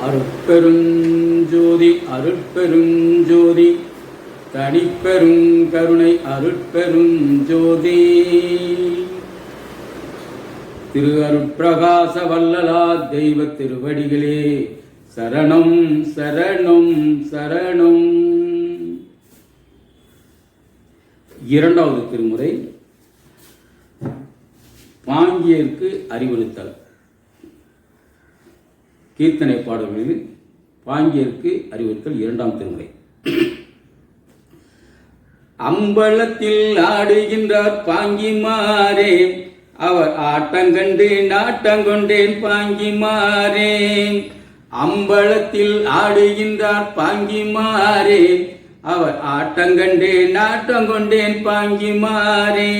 அருட்பெருஞ்சோதி அருட்பெருஞ்சோதி தனிப்பெரும் கருணை அருட்பெருஞ்சோதி திரு அருட்பிரகாச வல்லலா தெய்வ திருவடிகளே சரணம் சரணம் சரணம். இரண்டாவது திருமுறை பாங்கியருக்கு அறிவுறுத்தல். கீர்த்தனை பாடல்களில் பாங்கியருக்கு அறிவுறுத்தல் இரண்டாம் திருமுறை. அம்பலத்தில் ஆடுகின்றார் பாங்கிமாரே, அவர் ஆட்டங்கண்டு நாட்டங்கொண்டேன் பாங்கிமாரே. அம்பலத்தில் ஆடுகின்றார் பாங்கிமாரே, அவர் ஆட்டங்கண்டு நாட்டங்கொண்டேன் பாங்கிமாரே.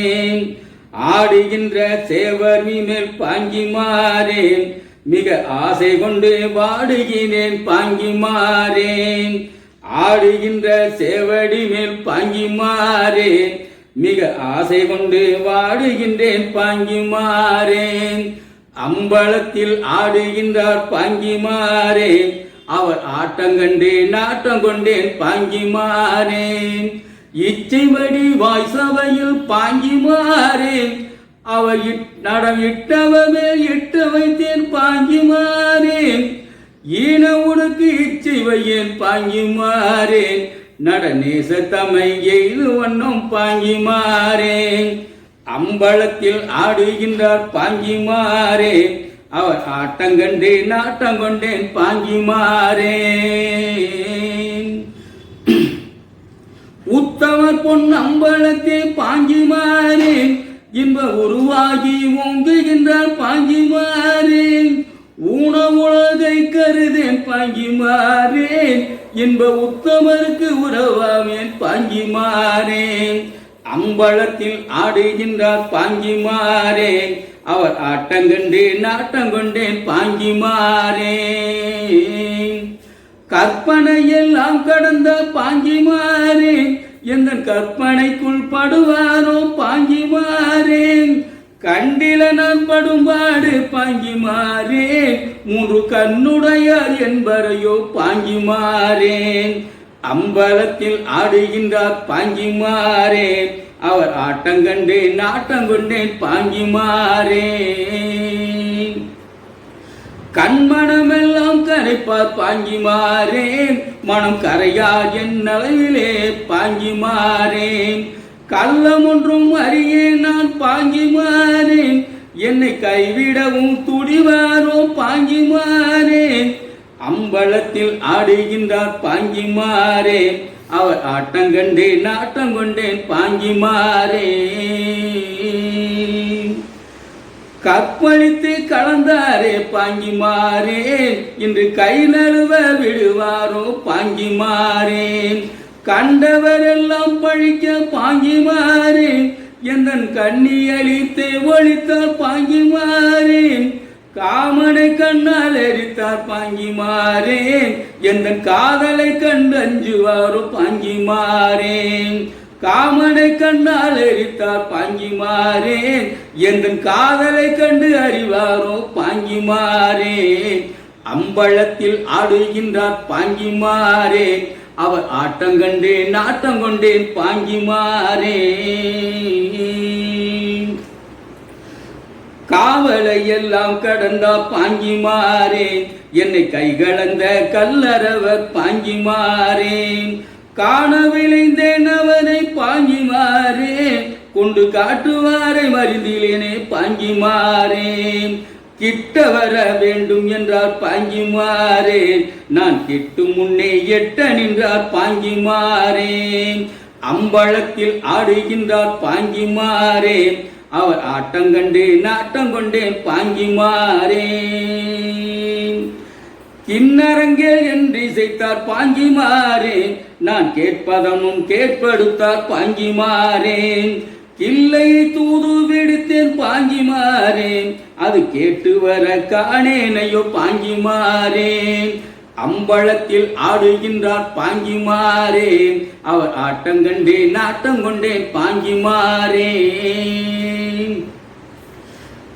ஆடுகின்ற சேவர் மேல் பாங்கிமாரே, மிக ஆசை கொண்டு வாடுகினேன் பாங்கிமாரேன். ஆடுகின்ற சேவடி மேல் பாங்கிமாரேன், மிக ஆசை கொண்டு வாடுகின்றேன் பாங்கிமாரேன். அம்பலத்தில் ஆடுகின்றார் பாங்கிமாரேன், அவர் ஆட்டங்கண்டு நாட்டம் கொண்டேன் பாங்கிமாரேன். இச்சைவடி வாய்சபையில் பாங்கிமாரேன், அவர் நடம் இட்டவமே இட்டு வைத்தேன் பாங்கிமாரேன். ஈன உனக்கு இச்சை வையேன் பாங்கிமாரேன், நடநேச தமை எய்து வண்ணம் பாங்கிமாரேன். அம்பலத்தில் ஆடுகின்றார் பாங்கிமாரேன், அவர் ஆட்டங்கண்டு நாட்டம் கொண்டேன் பாங்கிமாரேன். உத்தமர் பொன் அம்பலத்தே பாங்கிமாரேன், இன்ப உருவாகி ஓங்குகின்றார் பாங்கிமாரேன். ஊன உலகை கருதேன் பாங்கிமாரேன், இன்ப உத்தமருக்கு உறவாமேன் பாங்கிமாரேன். அம்பலத்தில் ஆடுகின்றார் பாங்கிமாரேன், அவர் ஆட்டங்கண்டு நாட்டம் கொண்டேன் பாங்கிமாரேன். கற்பனையெல்லாம் கடந்த பாங்கிமாரேன், எந்த கற்பனைக்குள் படுவாரோ பாங்கிமாரேன். கண்டில நான் படும்பாடு பாங்கிமாரேன், மூன்று கண்ணுடையார் என்பரையோ பாங்கிமாரேன். அம்பலத்தில் ஆடுகின்றார் பாங்கிமாரேன், அவர் ஆட்டங்கண்டு நாட்டம் கொண்டேன் பாங்கிமாரேன். கண்மணமெல்லாம் கரைப்பார் பாங்கிமாரேன், மனம் கரையார் என் நலையிலே பாங்கிமாரேன். கள்ளம் ஒன்றும் அறியேன் நான் பாங்கிமாரேன், என்னை கைவிடவும் துடிவாரோ பாங்கிமாரேன். அம்பலத்தில் ஆடுகின்றார் பாங்கிமாரேன், அவர் ஆட்டங்கண்டு நாட்டம் கொண்டேன் பாங்கிமாரேன். கற்பழித்து கலந்தாரே பாங்கிமாரேன், இன்று கை நழுவ விடுவாரோ பாங்கிமாரேன். கண்டவரெல்லாம் பழிக்க பாங்கிமாரேன், எந்த கண்ணி அழித்து ஒழித்தார் பாங்கிமாரேன். காமனை கண்ணால் எரித்தார் பாங்கிமாரேன், எந்த காதலை கண்டு அஞ்சுவாரோ பாங்கிமாரேன். காமனை கண்ணால் எரித்தார் பாங்கிமாரேன், எந்த காதலை கண்டு அறிவாரோ பாங்கிமாரேன். அம்பலத்தில் ஆடுகின்றார் பாங்கிமாரேன், அவர் ஆட்டங்கண்டு நாட்டம் கொண்டேன் பாங்கிமாரேன். காவலை எல்லாம் கடந்தா பாங்கிமாரேன், என்னை கைகளந்த கல்லறவர் பாங்கிமாரேன். காண விளைந்தேன் அவரை பாங்கிமாரேன், கொண்டு காட்டுவாரை மறிந்திலேனே பாங்கிமாரேன். கிட்ட வர வேண்டும் என்றார் பாங்கிமாரேன், நான் கிட்டு முன்னே எட்ட நின்றார் பாங்கிமாரேன். அம்பலத்தில் ஆடுகின்றார் பாங்கிமாரேன், அவர் ஆட்டங்கண்டு நாட்டம் கொண்டேன் பாங்கிமாரேன். கிண்ணரங்கேல் என்று இசைத்தார் பாங்கிமாரேன், நான் கேட்பதனும் கேட்படுத்தார் பாங்கிமாரேன். கிள்ளை தூது விடுத்தேன் பாங்கிமாரேன், அது கேட்டு வர காணேனையோ பாங்கிமாரேன். அம்பலத்தில் ஆடுகின்றார் பாங்கிமாரேன், அவர் ஆட்டங்கண்டு நாட்டம் கொண்டேன் பாங்கிமாரேன்.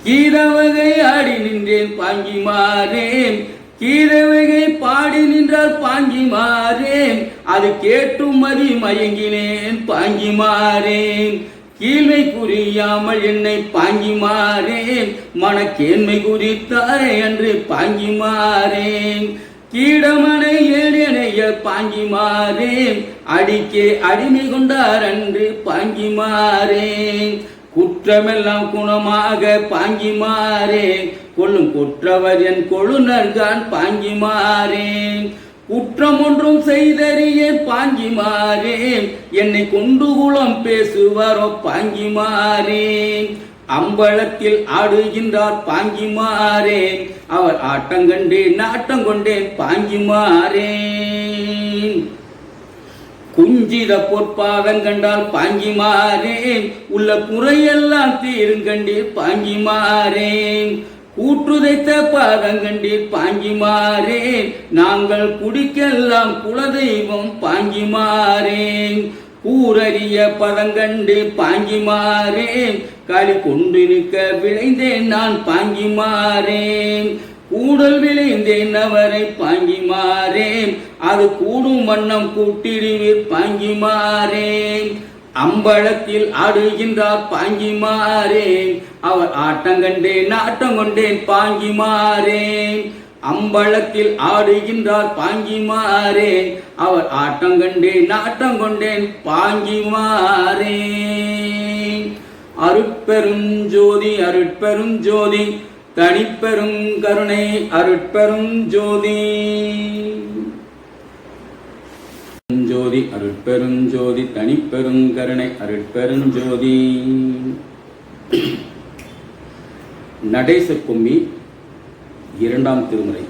கீரவகை ஆடி நின்றேன் பாங்கிமாரேன், கீரவகை பாடி நின்றால் பாங்கி மாறேன், அது கேட்டும் மதி மயங்கினேன் பாங்கி மாறேன். கீழ்மை புரியாமல் என்னை பாங்கி மாறேன், மனக்கேண்மை குறித்தாரே அன்று பாங்கி மாறேன். கீடமனை ஏழைய பாங்கி மாறேன், அடிக்கே அடிமை கொண்டார் அன்று பாங்கி மாறேன். குற்றமெல்லாம் குணமாக பாங்கி மாறேன், கொள்ளும் குற்றவர் என் கொழுநர்கான் பாங்கி மாறேன். குற்றம் ஒன்றும் செய்தறிய பாங்கி மாறேன், என்னை கொண்டு குலம் பேசுவாரோ பாங்கி மாறேன். அம்பலத்தில் ஆடுகின்றார் பாங்கி மாறேன், அவர் ஆட்டங்கண்டேன் நாட்டம் கொண்டேன் பாங்கி மாறேன். குஞ்சித பொற்பாதம் கண்டால் பாங்கி மாறேன், உள்ள குறையெல்லாம் தீருங்கண்டீர் பாங்கி மாறேன். கூற்றுதைத்த பாதங்கண்டீர் பாங்கி மாறேன், நாங்கள் குடிக்கெல்லாம் குலதெய்வம் பாங்கி மாறேன். கூறறிய பதங்கண்டு பாங்கி மாறேன், களி கொண்டு நிற்க விளைந்தேன் நான் பாங்கி மாறேன். கூடல் விளைந்தேன் அவரை பாங்கி மாறேன், அது கூடும் வண்ணம் கூட்டிடுவீர் பாங்கி மாறேன். அம்பலத்தில் ஆடுகின்றார் பாங்கி மாறேன், அவர் ஆட்டங்கண்டேன் நாட்டம் கொண்டேன் பாங்கி மாறேன். அம்பலத்தில் ஆடுகின்றார் பாங்கி மாறேன், அவர் ஆட்டங்கண்டேன் நாட்டம் கொண்டேன் பாங்கி மாறேன். அருட்பெரும் ஜோதி அருட்பெரும் ஜோதி தனிப்பெரும் கருணை அருட்பெரும் ஜோதி. ஜோதி அருட்பெரும் ஜோதி தனிப்பெரும் கருணை அருட்பெரும் ஜோதி. நடேச கும்மி இரண்டாம் திருமுறை.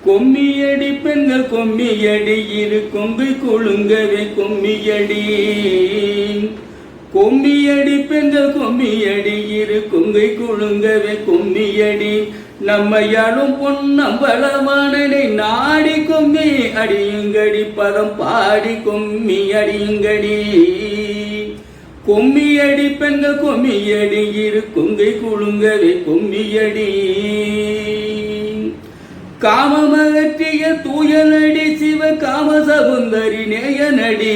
கொம்மியடி பெண்கள் கொம்மியடி இரு கொங்கை கொழுங்கவே கொம்மியடி. கொம்மியடி பெண்கள் கொம்மியடி இரு கொங்கை கொழுங்கவே கொம்மியடி. நம்மையாளும் பொன்னம்பலவானனை நாடி கொம்மி அடியுங்கடி பதம் பாடி கொம்மி அடியுங்கடி. கொம்மியடி பெண்கள் கொம்மியடி இரு கொங்கை குழுங்கவே கொம்மியடி. காமமகற்றிய தூயனடி சிவ காம சகுந்தரி நேயனடி.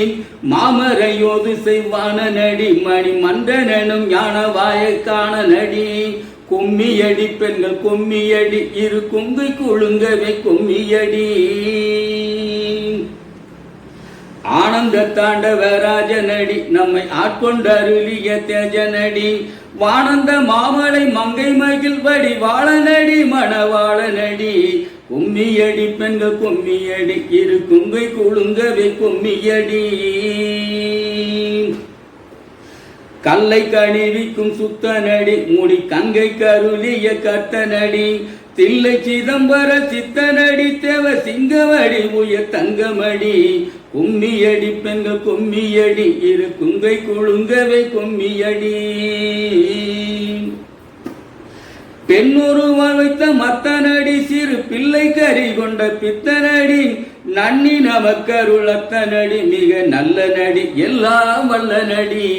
மாமரையோது செய்வான நடி மணி மன்றனும் ஞானவாய காண நடி. கொம்மியடி பெண்கள் கொம்மியடி இரு கொங்கை குழுங்கவே கொம்மியடி. ஆனந்த தாண்டவராஜனடி நம்மை ஆட்கொண்ட அருளிய தேஜனடி. வானந்த மாமலை மங்கை மகிழ் வடி வாழனடி மணவாளனடி. கொம்மியடி பெண்கள் கொம்மியடி இரு கொங்கை குழுங்கவே கொம்மியடி. கல்லை கணிவிக்கும் சுத்தனடி முடி கங்கை கருளிய கட்டனடி. தில்லை சிதம்பர சித்தனடி தேவ சிங்கமடி உய தங்கமடி. கொம்மியடி பெண்கள் கொம்மியடி இரு கொங்கை குழுங்கவே கொம்மியடி. பெண்ணுருவால் வைத்த மத்தனடி சிறு பிள்ளை கறி கொண்ட பித்தனடி. நன்னி நமக்கருளத்தனடி மிக நல்ல நடி எல்லாம் வல்ல நடி.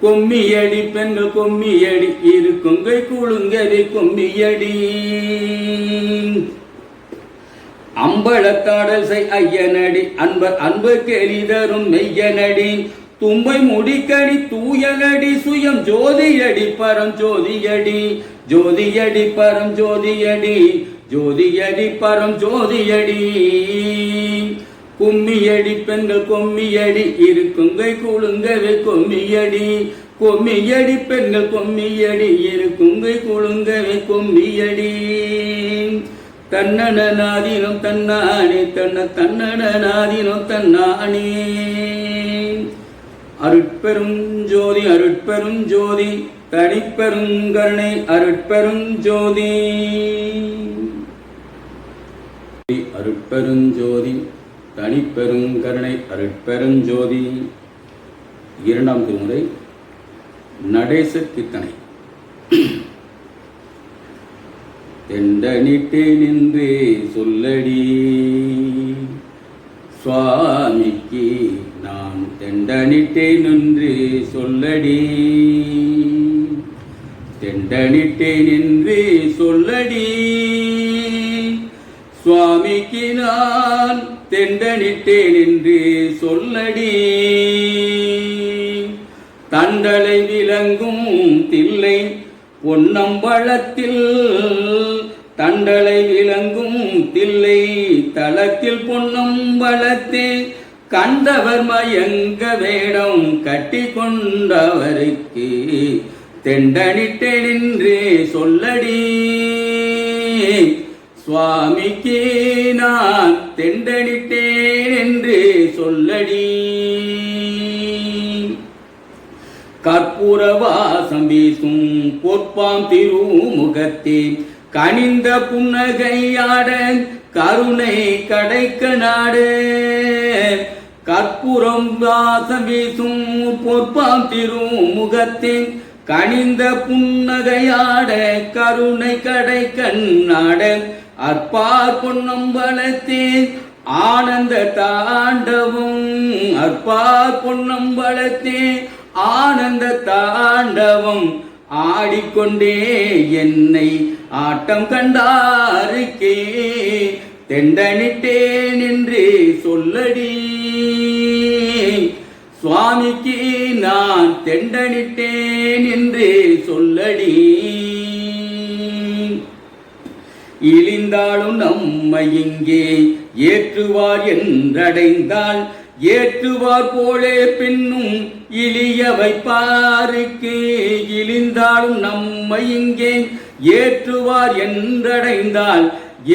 கொம்மியடி பெண்கள் கொம்மியடி இரு கொங்கை குழுங்கவே கொம்மியடி. அம்பலத்தாடல் செய் ஐயனடி அன்பர் அன்பு கெளிதரும் மெய்யனடி. தும்பை முடிக்கடி தூயனடி சுயம் ஜோதியடி பரம் ஜோதியடி. ஜோதியடி பரம் ஜோதியடி ஜோதியடி பரம் ஜோதியடி. கும்மியடி பெண்கள் கொம்மியடி இரு கொங்கை குழுங்கவே கொம்மியடி. கொம்மியடி பெண்கள் கொம்மியடி இரு கொங்கை குழுங்கவே கொம்மியடி. தன்னனாதீனம் தன்னானே தன்ன தன்னனாதீனம் தன்னானே. அருட்பெரும் ஜோதி அருட்பெரும் ஜோதி தனிப்பெரும் கருணை அருட்பெரும் ஜோதி. அருட்பெரும் ஜோதி தனிப்பெரும் கருணை அருட்பெரும் ஜோதி. இரண்டாம் திருமுறை. நடேச கீர்த்தனை. தெண்டனிட்டே நின்று சொல்லடி சுவாமிக்கு நான் தெண்டனிட்டே நின்று சொல்லடி. தெண்டனிட்டே நின்று சொல்லடி. சுவாமிக்கு நான் தெண்டனிட்டேன் என்று சொல்லடி. தண்டலை விளங்கும் தில்லை பொன்னம்பலத்தில், தண்டலை விளங்கும் தில்லை தலத்தில் பொன்னம்பலத்தே கண்டவர் மயங்க வேடம் கட்டி கொண்டவருக்கு தெண்டனிட்டேன் என்று சொல்லடி. சுவாமிக்கு நான் தெண்டனிட்டேன் என்று சொல்லடி. கற்பூர வாசம் வீசும் பொற்பாம் திருமுகத்தே கனிந்த புன்னகையாட கருணை கடைக்க நாடு. கற்பூரம் வாசம் வீசும் பொற்பாம் திருமுகத்தே கனிந்த புன்னகையாட கருணை கடைக்க நாட. அற்பார் பொன்னம்பலத்தே ஆனந்த தாண்டவம், அற்பார் பொன்னம்பலத்தே ஆனந்த தாண்டவம் ஆடிக்கொண்டே என்னை ஆட்டம் கண்டாருக்கே தெண்டனிட்டேன் என்று சொல்லடி. சுவாமிக்கு நான் தெண்டனிட்டேன் என்று சொல்லடி. இழிந்தாலும் நம்மை இங்கே ஏற்றுவார் என்றடைந்தால் ஏற்றுவார் போலே பின்னும் இழிய வைப்பாருக்கு. இழிந்தாலும் நம்மை இங்கே ஏற்றுவார் என்றடைந்தால்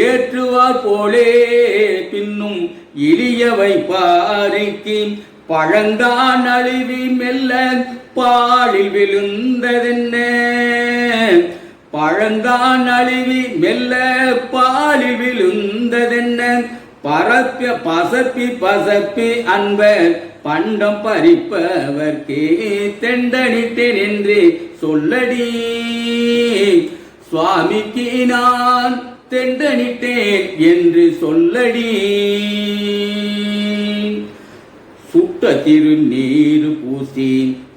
ஏற்றுவார் போலே பின்னும் இழிய வைப்பாருக்கு. பழந்தான் அழிவி மெல்ல பாலில் விழுந்ததென்ன, பழந்தான் அழிவி மெல்ல பாலில் விழுந்ததென்ன. பசப்பி பசப்பி அன்பர் பண்டம் பறிப்பவர்க்கே தெண்டனிட்டேன் என்று சொல்லடி. சுவாமிக்கு நான் தெண்டனிட்டேன் என்று சொல்லடி. சுட்ட திருநீரு பூசி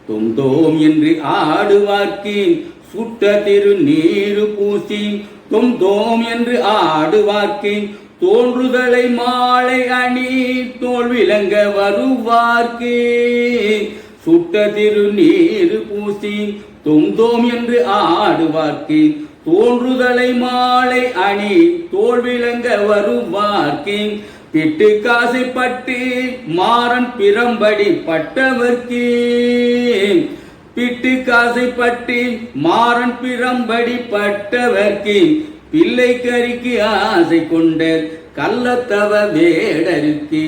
தொந்தோம் என்று ஆடுவார்க்கு, சுட்ட திருநீரு பூசி தொந்தோம் என்று ஆடுவார்க்கு தோன்றுதலை மாலை அணி தோல் விளங்க வருவார்க்கு. சுட்ட திருநீரு பூசி தொந்தோம் என்று ஆடுவார்க்கு தோன்றுதலை மாலை அணி தோல் விளங்க வருவார்க்கு. பிட்டு காசைப்பட்டு மாறன் பிரம்படி பட்டவர்க்கு, பிட்டு காசைப்பட்டு மாறன் பிரம்படி பட்டவர்க்கு பிள்ளை கறிக்கு ஆசை கொண்ட கள்ளத்தவ வேடருக்கு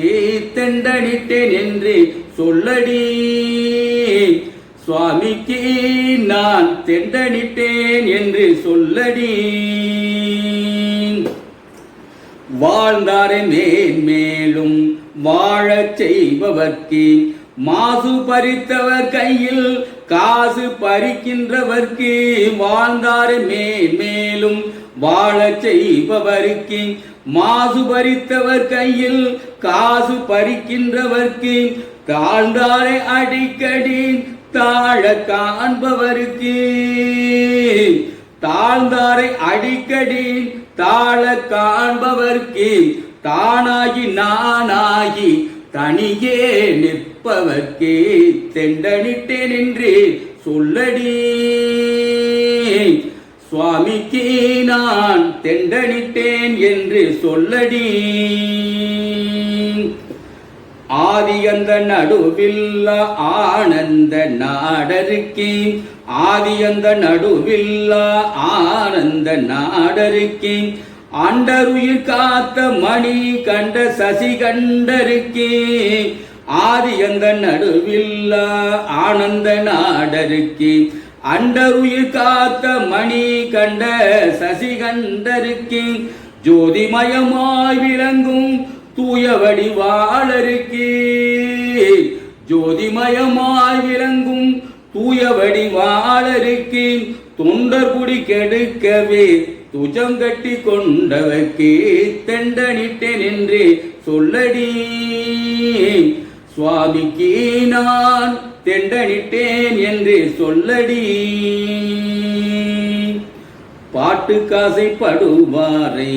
தெண்டனிட்டேன் என்று சொல்லடி. சுவாமிக்கு நான் தெண்டனிட்டேன் என்று சொல்லடி. வாழ்ந்தாரை மேன்மேலும் வாழச் செய்பவர்க்கு மாசு பறித்தவர் கையில் காசு பறிக்கின்றவர்க்கு. வாழ்ந்தாரை மேன்மேலும் வாழச் செய்பவர்க்கு மாசு பறித்தவர் கையில் காசு பறிக்கின்றவர்க்கு தாழ்ந்தாரை அடிக்கடி தாழ காண்பவர்க்கு, தாழ்ந்தாரை அடிக்கடி தாழ காண்பவர்க்கு தானாகி நானாகி தனியே நிற்பவர்க்கு தெண்டனிட்டேன் என்று சொல்லடி. சுவாமிக்கு நான் தெண்டனிட்டேன் என்று சொல்லடி. ஆதி அந்த நடுவில் ஆனந்த நாடருக்கு, ஆதி அந்த நடுவில் ஆனந்த நாடருக்கு அண்டருயிர் காத்த மணி கண்ட சசி கண்டருக்கு. ஆதி அந்த நடுவில் ஆனந்த நாடருக்கு அண்டருயிர் காத்த மணி கண்ட சசி கண்டருக்கு ஜோதிமயமாய் விளங்கும் தூய வடிவாளருக்கு, ஜோதிமயமாய் விளங்கும் தூய வடிவாளருக்கு தொண்டர் குடி கெடுக்கவே துஜம் கட்டி கொண்டவர்க்கு தெண்டனிட்டேன் என்று சொல்லடி. சுவாமிக்கு நான் தெண்டனிட்டேன் என்று சொல்லடி. பாட்டுக்காசைப்படுவாரை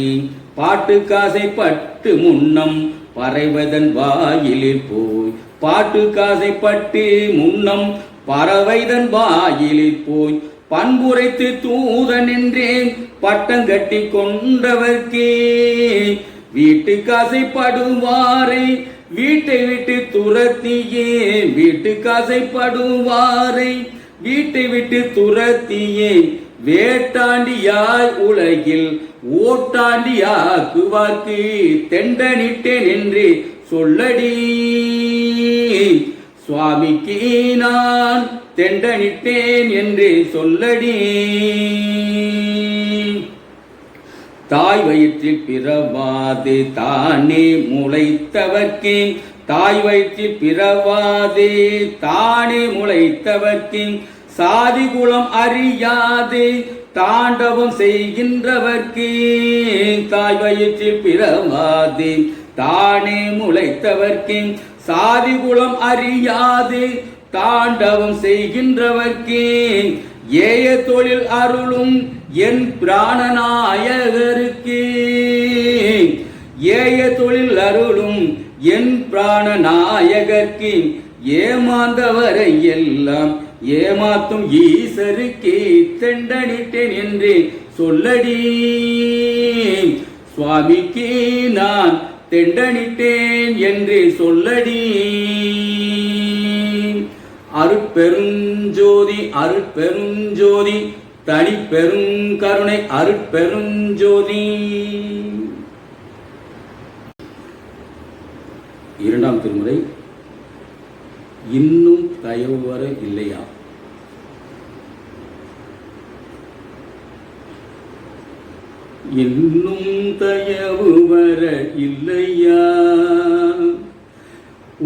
பாட்டுக்காசைப்பட்டு முன்னம் பறவைதன் வாயிலில் போய் பாட்டுக்காசைப்பட்டு முன்னம் பறவைதன் வாயிலில் போய் பண்புரைத்து தூதன் என்றேன் பட்டம் கட்டி கொண்டவர்க்கே வீட்டுக்காசைப்படுவாரை வீட்டை விட்டு துரத்தியே வீட்டுக்காசைப்படுவாரை வீட்டை விட்டு துரத்தியே வேட்டாண்டியாய் உலகில் ஓட்டாண்டியாக்குவார்க்கு தெண்டனிட்டேன் என்று சொல்லடி சுவாமிக்கு நான் தெண்டனிட்டேன் என்று சொல்லடி தாய் வயிற்றில் பிறவாது தானே முளைத்தவர்க்கே தாய் வயிற்றில் பிறவாது தானே முளைத்தவர்க்கே சாதி குலம் அறியாது தாண்டவம் செய்கின்றவர்க்கே தாய் வயிற்றில் பிறவாது தானே முளைத்தவர்க்கே சாதி குலம் அறியாது தாண்டவம் செய்கின்றவர்க்கே ஏய தொழில் அருளும் என் பிராணநாயகருக்கு ஏய தொழில் அருளும் என் பிராணநாயகருக்கு ஏமாந்தவரை எல்லாம் ஏமாத்தும் ஈசருக்கே தெண்டனிட்டேன் என்று சொல்லடி சுவாமிக்கு நான் தெண்டனிட்டேன் என்று சொல்லடி அருட்பெருஞ்சோதி அருட்பெருஞ்சோதி தனிப்பெருங்கருணை அருட்பெருஞ்சோதி. இரண்டாம் திருமுறை. இன்னும் தயவு வர இல்லையா? இன்னும் தயவு வர இல்லையா?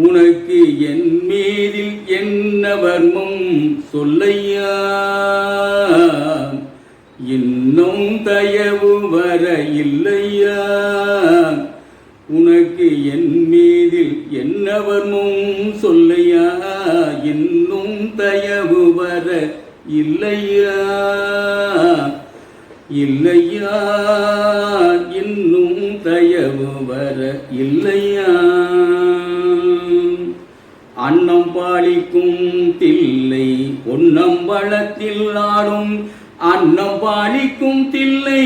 உனக்கு என் மீதில் என்ன வர்மம் சொல்லையா? இன்னும் தயவு வர இல்லையா? உனக்கு என் மீதில் என்ன வர்மம் சொல்லையா? இன்னும் தயவு வர இல்லையா? இல்லையா, இன்னும் தயவு வர இல்லையா? அன்னம் பாலிக்கும் தில்லை பொன்னம்பலத்தில் ஆடும், அன்னம் பாலிக்கும் தில்லை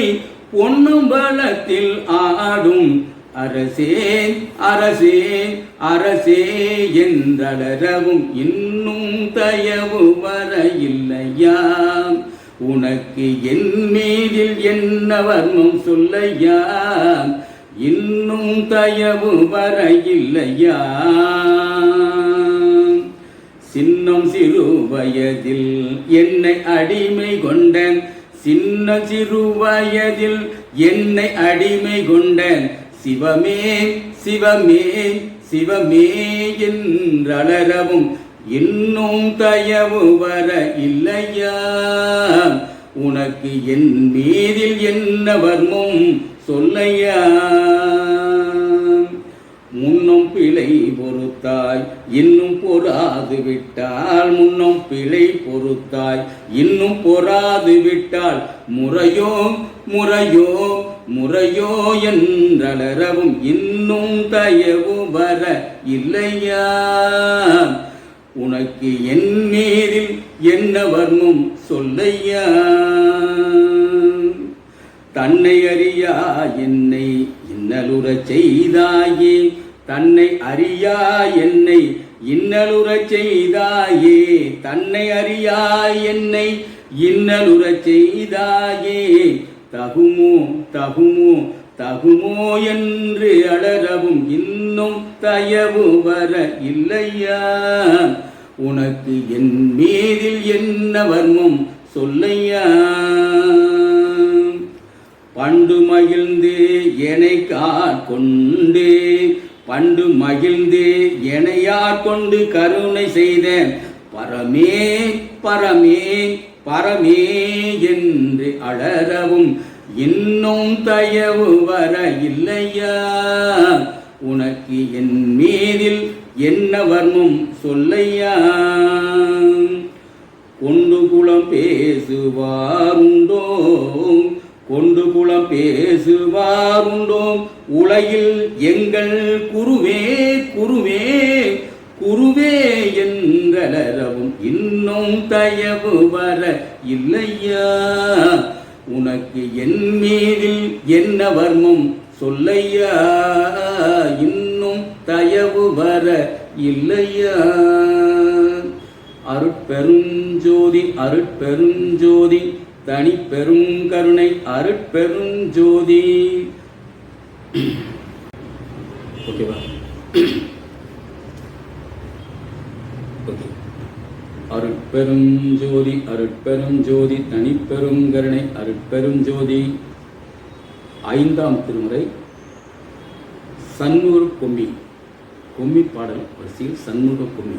பொன்னம்பலத்தில் ஆடும் அரசே அரசே அரசே என்றளரவும் இன்னும் தயவு வர இல்லையா? உனக்கு என் மீதில் என்ன வர்மம் சொல்லையா? இன்னும் தயவு வர இல்லையா? சின்னம் சிறு வயதில் என்னை அடிமை கொண்ட, சின்ன சிறு வயதில் என்னை அடிமை கொண்ட சிவமே சிவமே சிவமே என்றளரவும் இன்னும் தயவு வர இல்லையா? உனக்கு என் மீதில் என்ன வர்மம் சொல்லையா? முன்னும் பிழை பொறுத்தாய் இன்னும் பொறாது விட்டால், முன்னும் பிழை பொறுத்தாய் இன்னும் பொறாது விட்டால் முறையோ முறையோ முறையோ என்றளரவும் இன்னும் தயவு வர இல்லையா? உனக்கு என் மீதில் என்ன வர்மம் சொல்லையா? தன்னை அறியா என்னை இன்னலுறச் செய்தாயே, தன்னை அறியா என்னை இன்னலுறச் செய்தாயே, தன்னை அறியா என்னை இன்னலுறச் செய்தாயே, தகுமோ தகுமோ தகுமோ என்று அலறவும் இன்னும் தயவு வர இல்லையா? உனக்கு என் மீதில் என்ன வர்மம் சொல்லையா? பண்டு மகிழ்ந்து என்னை காட்கொண்டு, பண்டு மகிழ்ந்து என்னையார் கொண்டு கருணை செய்த பரமே பரமே பரமே என்று அலறவும் இன்னும் தயவு வர இல்லையா? உனக்கு என் மீதில் என்ன வர்மம் சொல்லையா? கொண்டு குளம் பேசுவாருண்டோ, கொண்டு குலம் பேசுவாருண்டோ, உலகில் எங்கள் குருவே குருவே குருவே என்றலரவும் இன்னும் தயவு வர இல்லையா, உனக்கு என் மீதில் என்ன வர்மம் சொல்லையா, இன்னும் தயவு வர இல்லையா. அருட்பெருஞ்சோதி அருட்பெருஞ்சோதி தனி பெரும் கருணை அருட்பெருஞ்சோதி. ஓகேவா? அருட்பெருஞ்சோதி அருட்பெருஞ்சோதி தனிப்பெரும் கருணை அருட்பெருஞ்சோதி. 5ஆம் திருமுறை சண்முக கொம்மி. கொம்மி பாடல் வரிசையில் சண்முக கொம்மி.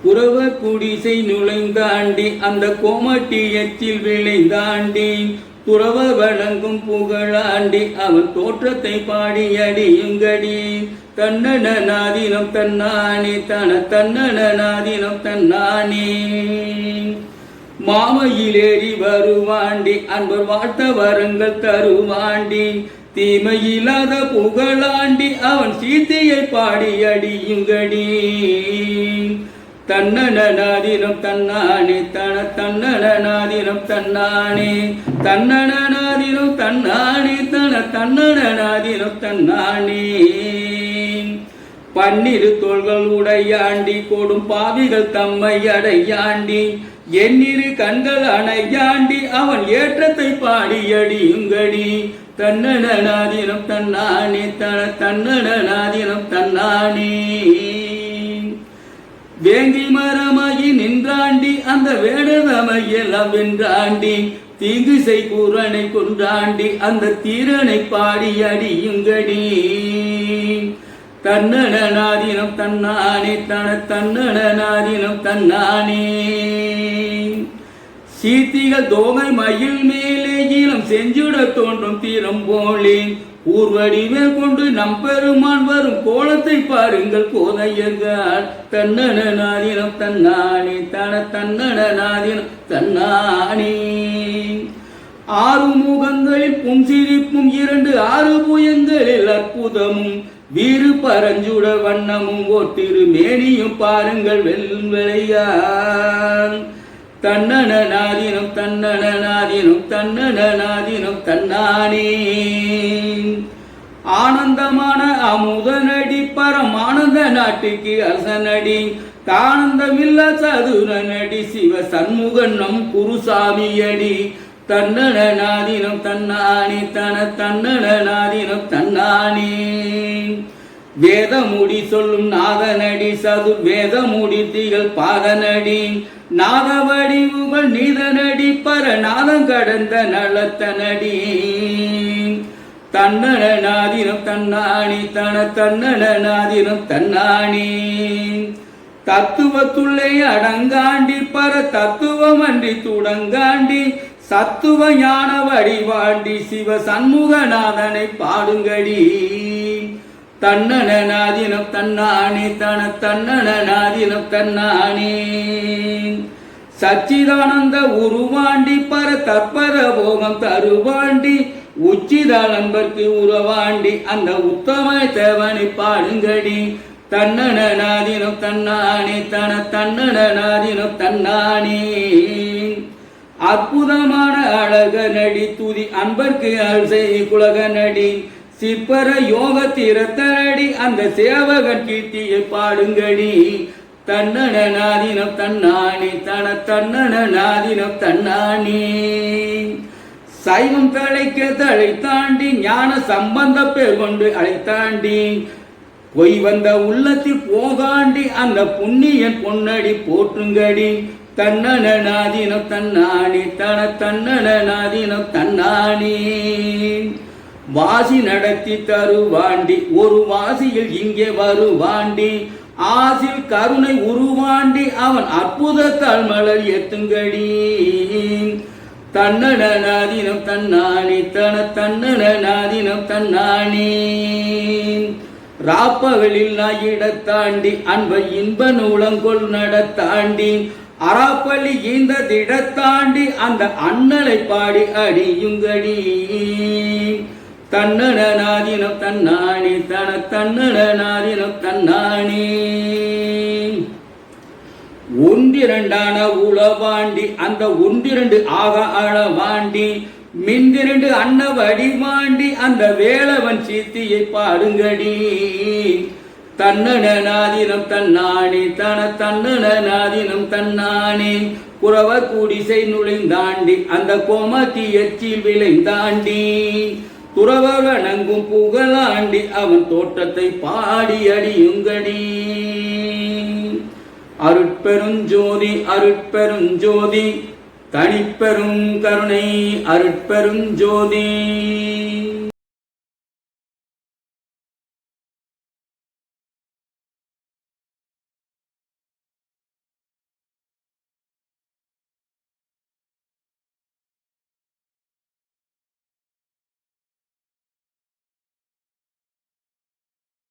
குறவ குடிசை நுழைந்தாண்டி அந்த கோமட்டி எச்சில் விளைந்தாண்டி துறவ வழங்கும் புகழாண்டி அவன் தோற்றத்தை பாடி அடியுங்கடி. தன்னன நாதினம் தன்னானே தன தன்னன நாதினம் தன்னானே. மாமையிலேறி வருவாண்டி அன்பர் வாழ்த்த வரங்கள் தருவாண்டி தீமையில்லாத புகழாண்டி அவன் சீத்தையை பாடி அடியுங்கடி. தன்னன நாதினம் தன்னானே தன தன்னன நாதினம் தன்னானே தன்னன நாதினம் தன்னானே தன தன்னன நாதினம் தன்னானே. பன்னிரு தோள்கள் உடையாண்டி கொடும் பாவிகள் தம்மை அடையாண்டி எண்ணிரு கண்கள் அணையாண்டி அவன் ஏற்றத்தை பாடி அடியுங்கடி. தன்னன நாதினம் தன்னானே தன தன்னன நாதினம் தன்னானே. வேங்கி மரமாகி நின்றாண்டி அந்த வேடதமையெல்லாம் வென்றாண்டி தீங்கு செய்கூரனை கொன்றாண்டி அந்த தீரனை பாடி அடியுங்கடி. தன்னன நாதினம் தன்னானே தன தன்னன நாதினம் தன்னானே. சீத்திகள் தோகை மயில் மேலே ஈழம் செஞ்சுட தோன்றும் தீரம் போலே ஊர்வடிவேல் கொண்டு நம் பெருமான் வரும் கோலத்தை பாருங்கள் கோதையர்கள். தன்னன நாதினம் தன்னானே தன தன்னன நாதினம் தன்னானே. 6 முகங்களில் புன்சிரிப்பும் 2 6 புயங்களில் அற்புதமும் வீறு பரஞ்சுட வண்ணமும் ஓட்டிரு மேனியும் பாருங்கள் வெள்ளையான். தன்னன நாதினம் தன்னன நாதினம் தன்னன நாதினம் தன்னானே. ஆனந்தமான அமுதனடி பரமானந்த நாட்டுக்கு அரசனடி தானந்தமில்ல சதுரனடி சிவ சண்முகன் நம் குருசாமியடி. தன்னன நாதினம் தன்னானே தன தன்னன நாதினம் தன்னானே. வேதமுடி சொல்லும் நாதனடி சதுர் வேதமுடி திகழ் பாதனடி நாத வடிவுகள் நீதனடி பரநாதம் கடந்த நலத்தனடி. தன்னன நாதினம் தன்னானே தன தன்னன நாதினம் தன்னானே. தத்துவத்துள்ளே அடங்காண்டி பர தத்துவம் அன்றி துடங்காண்டி சத்துவ ஞான வடிவாண்டி சிவ சண்முகநாதனை பாடுங்கடி. தன்னன நாதினம் தன்னானே தன தன்னன நாதினம் தன்னானே. சச்சிதானந்த உருவாண்டி பர தற்பர போகம் தருவாண்டி உச்சிதானம்பர்க்கு உறவாண்டி அந்த உத்தம தேவனை பாடுங்கடி. தன்னன நாதினம் தன்னானே தன தன்னன நாதினம் தன்னானே. அற்புதமான அழக நடி துதி அன்பர்க்கு அல்சை குலக நடி சிப்பர யோக தீரத்தனடி அந்த சேவகன் கீர்த்தியை பாடுங்கடி. தன்னன நாதினம் தன்னானே தன தன்னன நாதினம் தன்னானே. சைவம் தழைக்க தழை தாண்டி ஞான சம்பந்த பேர் கொண்டு அழைத்தாண்டி பொய் வந்த உள்ளத்தில் போகாண்டி அந்த புண்ணியன் பொன்னடி போற்றுங்கடி. தன்னன நாதினம் தன்னானே தன தன்னன நாதினம் தன்னானே. வாசி நடத்தி தருவாண்டி ஒரு வாசியில் இங்கே வருவாண்டி ஆசில் கருணை உருவாண்டி அவன் அற்புதத்தால் மலர் ஏத்துங்கடி. தன்னன நாதினம் தன்னானே தன தன்னன நாதினம் தன்னானே. ராப்பகலில் இடத்தாண்டி அன்பை இன்ப நூலங்கொள் நடத்தாண்டி அறாப்பள்ளி இந்த திடத்தாண்டி அந்த அண்ணலை பாடி அடியுங்கடி. தன்னடனாதினம் தன்னானே தன தன்னடனாதினம் தன்னானே. ஒன்றிரண்டான உளவாண்டி அந்த ஒன்றிரண்டு ஆக அளவாண்டி மின்திரண்டு அன்ன வடிவாண்டி அந்த வேளவன் சீத்தியை பாடுங்கடி. தன்னடனாதினம் தன்னானே தன தன்னடனாதினம் தன்னானே. குறவர் குடிசை நுழைந்தாண்டி அந்த கோமத்தி எச்சில் விளைந்தாண்டி துறவர் வணங்கும் புகழாண்டி அவன் தோற்றத்தை பாடி அடியுங்கடி. அருட்பெருஞ்சோதி அருட்பெருஞ்சோதி தனிப்பெரும் கருணை அருட்பெருஞ்சோதி.